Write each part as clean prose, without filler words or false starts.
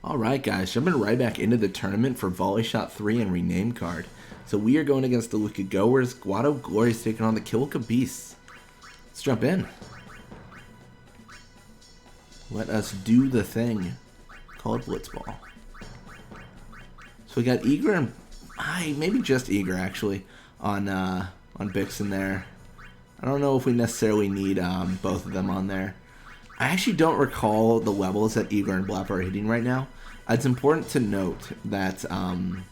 Alright guys, jumping right back into the tournament for Volley Shot 3 and Rename Card. So we are going against the Luca Goers. Guado Glory is taking on the Kilka Beasts. Let's jump in. Let us do the thing called Blitzball. So we got Eager and maybe just Eager actually on Bixen there. I don't know if we necessarily need both of them on there. I actually don't recall the levels that Eager and Blap are hitting right now. It's important to note that well,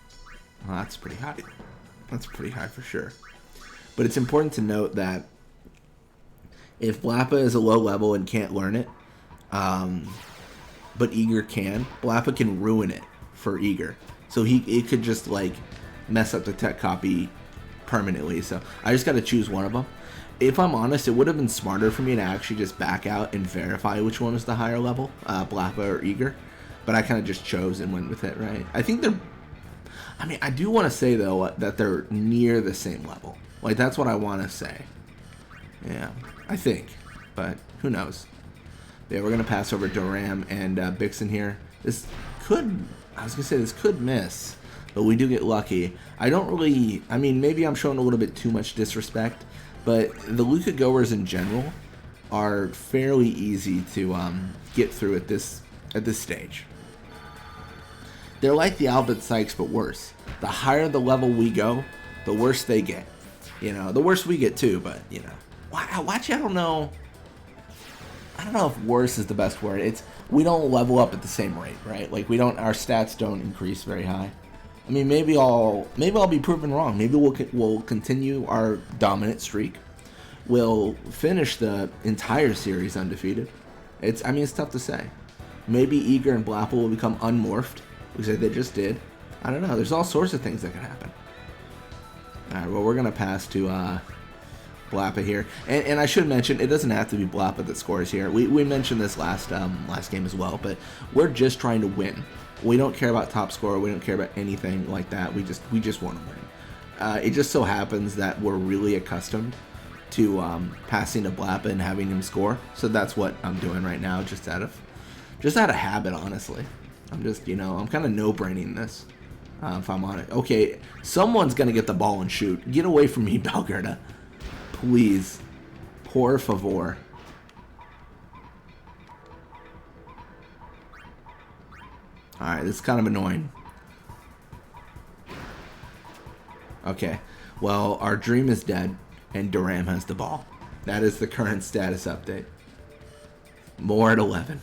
that's pretty high. That's pretty high for sure. But it's important to note that if Blappa is a low level and can't learn it, but Eager can, Blappa can ruin it for Eager. So it could just like mess up the tech copy permanently. So I just got to choose one of them. If I'm honest, it would have been smarter for me to actually just back out and verify which one was the higher level, Blappa or Eager. But I kind of just chose and went with it, right? I think they're... I mean, I do want to say, though, that they're near the same level. Like, that's what I want to say. Yeah, I think. But who knows? Yeah, we're going to pass over Doram and Bixen here. This could... I was going to say this could miss. But we do get lucky. I don't really... I mean, maybe I'm showing a little bit too much disrespect. But the Luca Goers in general are fairly easy to get through at this stage. They're like the Albert Psyches, but worse. The higher the level we go, the worse they get. You know, the worse we get too, but, you know. Watch, I don't know if worse is the best word. It's, we don't level up at the same rate, right? Like, our stats don't increase very high. I mean, maybe I'll be proven wrong. Maybe we'll continue our dominant streak. We'll finish the entire series undefeated. It's tough to say. Maybe Eager and Blapple will become unmorphed, which they just did. I don't know. There's all sorts of things that can happen. All right, well, we're gonna pass to Blappa here, and I should mention it doesn't have to be Blappa that scores here. We mentioned this last game as well, but we're just trying to win. We don't care about top score. We don't care about anything like that. We just want to win. It just so happens that we're really accustomed to passing to Blappa and having him score. So that's what I'm doing right now, just out of habit, honestly. I'm just, I'm kind of no-braining this, if I'm on it. Okay, someone's gonna get the ball and shoot. Get away from me, Belgerda, please, por favor. Alright, this is kind of annoying. Okay, well, our dream is dead, and Doram has the ball. That is the current status update. More at 11.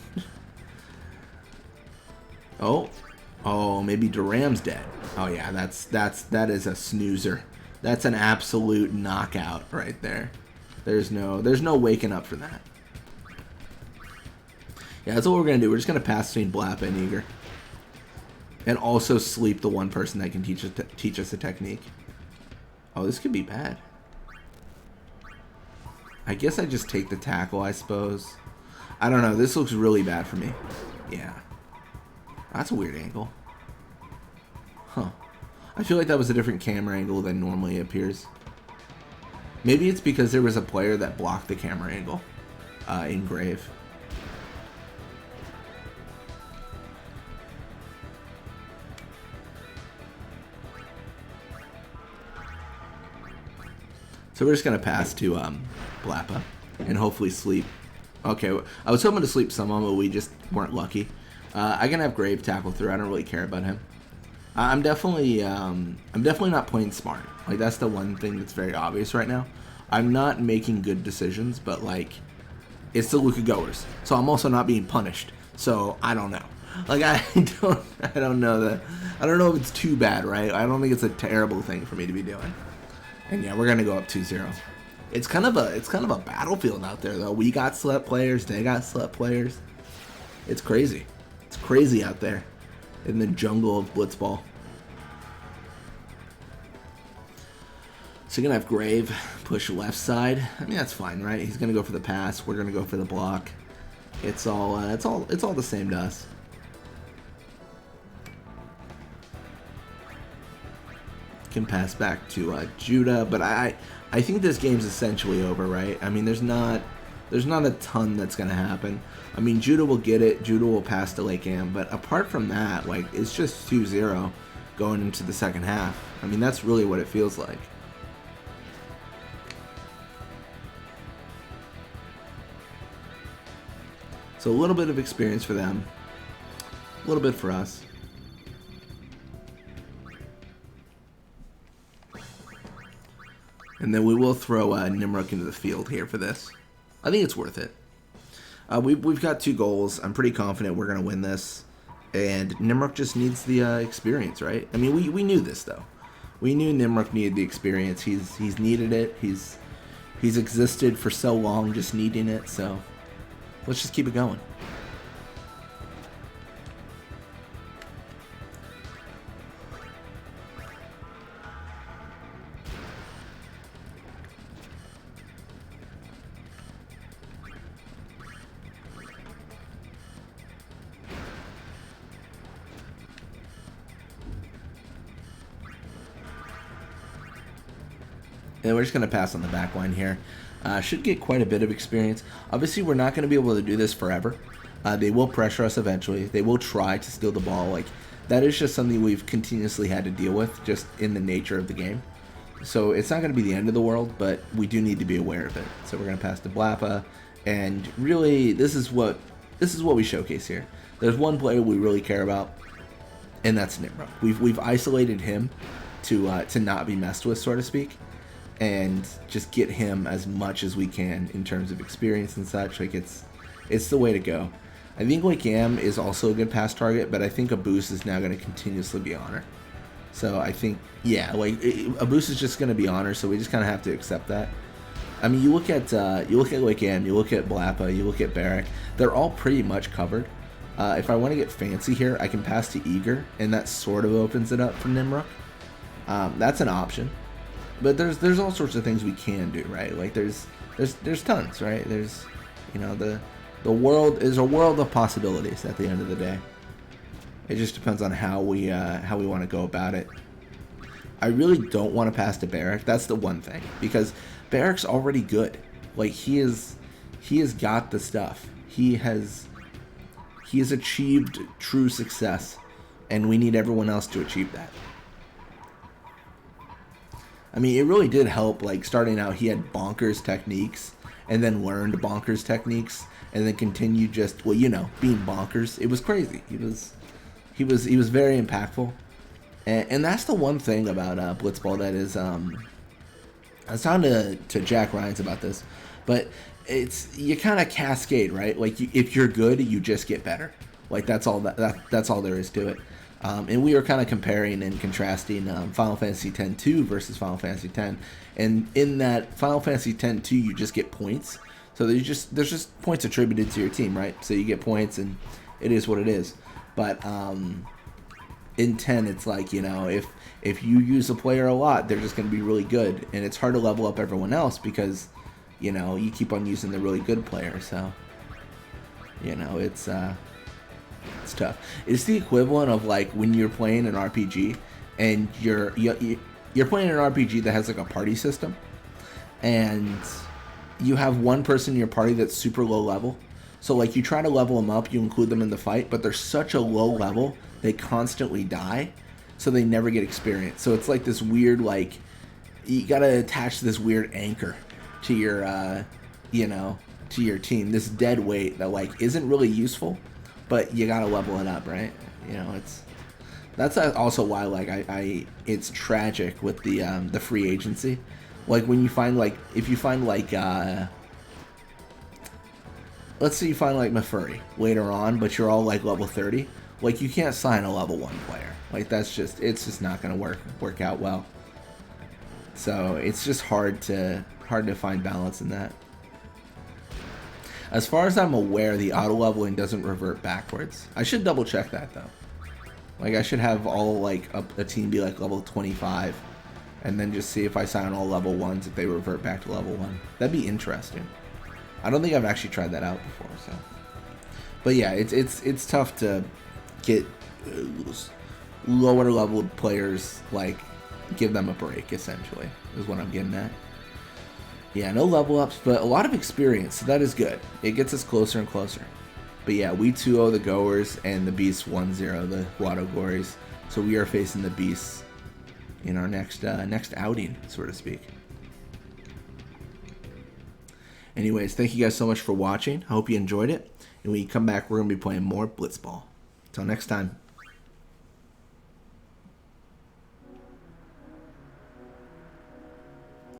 Oh, maybe Doram's dead. Oh yeah, that is a snoozer. That's an absolute knockout right there. There's no waking up for that. Yeah, that's what we're gonna do. We're just gonna pass between Blappa and Eager. And also sleep the one person that can teach us a technique. Oh, this could be bad. I guess I just take the tackle, I suppose. I don't know. This looks really bad for me. Yeah. That's a weird angle. Huh. I feel like that was a different camera angle than normally appears. Maybe it's because there was a player that blocked the camera angle in Grave. So we're just going to pass to Blappa and hopefully sleep. Okay, I was hoping to sleep someone, but we just weren't lucky. I can have Grave tackle through. I don't really care about him. I'm definitely not playing smart. Like, that's the one thing that's very obvious right now. I'm not making good decisions, but like, it's the Luca Goers. So I'm also not being punished. So I don't know. Like, I don't know that. I don't know if it's too bad, right? I don't think it's a terrible thing for me to be doing. And yeah, we're gonna go up 2-0. It's kind of a battlefield out there, though. We got slut players, they got slut players. It's crazy. It's crazy out there in the jungle of Blitzball. So you're gonna have Grave push left side. I mean, that's fine, right? He's gonna go for the pass. We're gonna go for the block. It's all the same to us. Can pass back to Judah, but I think this game's essentially over, right? I mean, there's not there's not a ton that's going to happen. I mean, Judah will get it. Judah will pass to Lake Am. But apart from that, like, it's just 2-0 going into the second half. I mean, that's really what it feels like. So a little bit of experience for them. A little bit for us. And then we will throw Nimruk into the field here for this. I think it's worth it. We've got 2 goals. I'm pretty confident we're going to win this. And Nimruk just needs the experience, right? I mean, we knew this, though. We knew Nimruk needed the experience. He's needed it. He's existed for so long just needing it. So let's just keep it going. And we're just going to pass on the back line here. Should get quite a bit of experience. Obviously, we're not going to be able to do this forever. They will pressure us eventually. They will try to steal the ball. Like, that is just something we've continuously had to deal with just in the nature of the game. So it's not going to be the end of the world, but we do need to be aware of it. So we're going to pass to Blappa. And really, this is what we showcase here. There's one player we really care about, and that's Nimruk. We've isolated him to not be messed with, so to speak. And just get him as much as we can in terms of experience and such. Like, it's the way to go. I think Lake Am is also a good pass target, but I think a boost is now going to continuously be on her. So I think, yeah, like a boost is just going to be on her. So we just kind of have to accept that. I mean, you look at Lake Am, you look at Blappa, you look at Barrack. They're all pretty much covered. If I want to get fancy here, I can pass to Eager, and that sort of opens it up for Nimruk. That's an option. But there's all sorts of things we can do, right? Like there's tons, right? There's, you know, the world is a world of possibilities at the end of the day. It just depends on how we want to go about it. I really don't want to pass to Barrack. That's the one thing, because Barrack's already good. Like he has got the stuff. He has achieved true success, and we need everyone else to achieve that. I mean, it really did help, like, starting out, he had bonkers techniques, and then learned bonkers techniques, and then continued just, well, you know, being bonkers. It was crazy. He was very impactful. And that's the one thing about Blitzball that is, I was talking to Jack Ryans about this, but you kind of cascade, right? Like, if you're good, you just get better. Like, that's all that's all there is to it. And we were kind of comparing and contrasting Final Fantasy X-2 versus Final Fantasy X. And in that Final Fantasy X-2, you just get points. So there's just points attributed to your team, right? So you get points, and it is what it is. But in 10, it's like, you know, if you use a player a lot, they're just going to be really good. And it's hard to level up everyone else because, you know, you keep on using the really good player. So, you know, it's tough. It's the equivalent of like when you're playing an RPG and you're playing an RPG that has like a party system, and you have one person in your party that's super low level. So like you try to level them up, you include them in the fight, but they're such a low level they constantly die, so they never get experience. So it's like this weird, like, you gotta attach this weird anchor to your to your team, this dead weight that like isn't really useful, but you gotta level it up, right? You know, that's also why like I it's tragic with the free agency. Like when you find like, if you find like let's say you find like Mafuri later on, but you're all like level 30, like you can't sign a level 1 player. Like it's just not gonna work out well. So it's just hard to find balance in that. As far as I'm aware, the auto leveling doesn't revert backwards. I should double check that though. Like I should have all like a team be like level 25, and then just see if I sign all level 1s if they revert back to level 1. That'd be interesting. I don't think I've actually tried that out before. So, but yeah, it's tough to get lower leveled players, like give them a break. Essentially, is what I'm getting at. Yeah, no level ups, but a lot of experience, so that is good. It gets us closer and closer. But yeah, we 2-0 the Goers, and the Beasts 1-0 the Luca Goers. So we are facing the Beasts in our next outing, so to speak. Anyways, thank you guys so much for watching. I hope you enjoyed it. And when you come back, we're going to be playing more Blitzball. Until next time.